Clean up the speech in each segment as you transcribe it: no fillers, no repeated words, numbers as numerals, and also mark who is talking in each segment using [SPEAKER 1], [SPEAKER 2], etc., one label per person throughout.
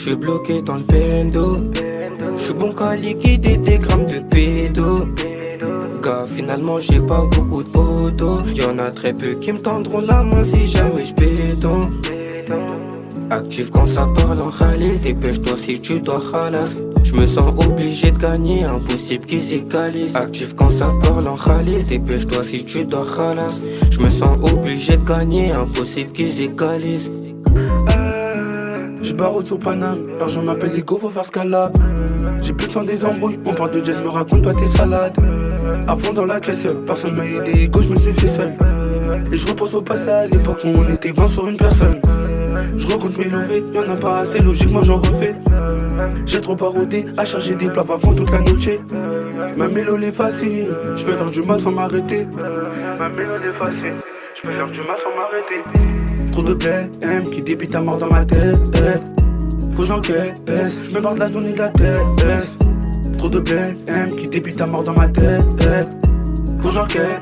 [SPEAKER 1] J'suis bloqué dans le bendo. J'suis bon qu'à liquider des grammes de pédo. Gars, finalement j'ai pas beaucoup de potos. Y'en a très peu qui me tendront la main si jamais j'béton. Actif quand ça parle en khalis. Dépêche-toi si tu dois khalas. J'me sens obligé de gagner, impossible qu'ils égalisent. Actif quand ça parle en khalis. Dépêche-toi si tu dois khalas. J'me sens obligé de gagner, impossible qu'ils égalisent.
[SPEAKER 2] J'barre sur Paname, l'argent m'appelle Ligo, faut faire scalade. J'ai plus le temps des embrouilles, on parle de jazz, me raconte pas tes salades. À fond dans la caisse, personne m'a aidé, go, j'me suis fait seul. Et je repense au passé à l'époque où on était 20 sur une personne. Je recompte mes levées, y'en a pas assez, logiquement j'en refais. J'ai trop parodé, à charger des plats à fond toute la noche. Ma mélodie est facile, j'peux faire du mal sans m'arrêter. Ma mélodie est facile, j'peux faire du mal sans m'arrêter. Trop de blême qui débite à mort dans ma tête. Faut que j'encaisse, j'me barre de la zone et de la tête. Trop de blême qui débite à mort dans ma tête. Faut que j'encaisse,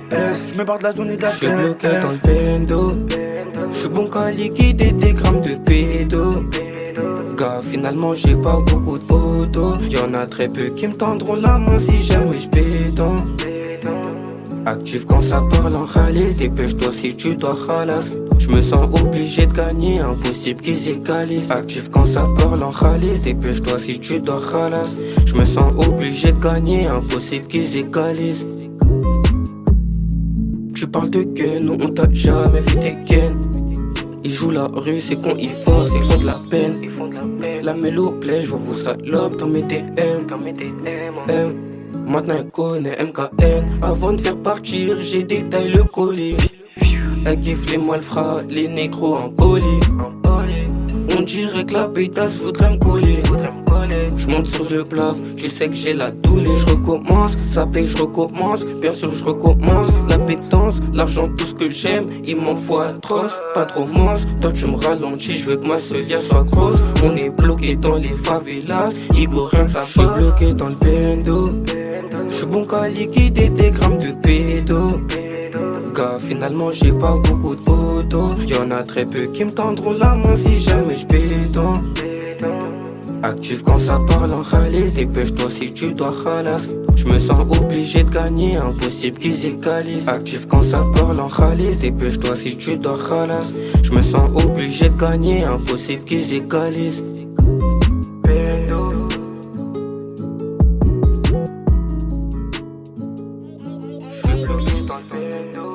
[SPEAKER 2] j'me barre de la zone et de la tête.
[SPEAKER 1] J'suis bloqué dans le bendo. J'suis bon qu'à liquider des grammes de pédo. Gars, finalement j'ai pas beaucoup de potos. Y'en a très peu qui me tendront la main si jamais j'béton. Actif quand ça parle en khalis. Dépêche-toi si tu dois khalas. J'me sens obligé de gagner, impossible qu'ils égalisent. Actif quand ça parle en khalis. Dépêche-toi si tu dois khalas. J'me sens obligé de gagner, impossible qu'ils égalisent. Tu parles de ken, nous on t'a jamais vu des ken. Ils jouent la rue, c'est qu'on y force, ils font de la peine. La mélo plaît, je vois vos salopes dans mes DM. Maintenant elle connaît MKN. Avant de faire partir, j'ai détaillé le colis. Elle kiffe les malfrats, les négros en poli. On dirait que la pétasse voudrait me coller. J'monte sur le plaf, tu sais que j'ai la doulée. J'recommence, ça paye, j'recommence. Bien sûr j'recommence, la pétence, l'argent, tout ce que j'aime. Il m'en faut atroce, pas de romance. Toi tu me ralentis, j'veux que ma seule soit grosse. On est bloqué dans les favelas, Igo rien que ça passe. J'suis bloqué dans le bendo. J'suis bon qu'à liquider des grammes de pédo. Gars, finalement j'ai pas beaucoup de potos. Y'en a très peu qui me tendront la main si jamais j'béton. Actif quand ça parle en khalis. Dépêche-toi si tu dois khalas. J'me sens obligé de gagner, impossible qu'ils égalisent. Actif quand ça parle en khalis. Dépêche-toi si tu dois khalas. J'me sens obligé de gagner, impossible qu'ils égalisent. J'suis bloqué dans le bendo.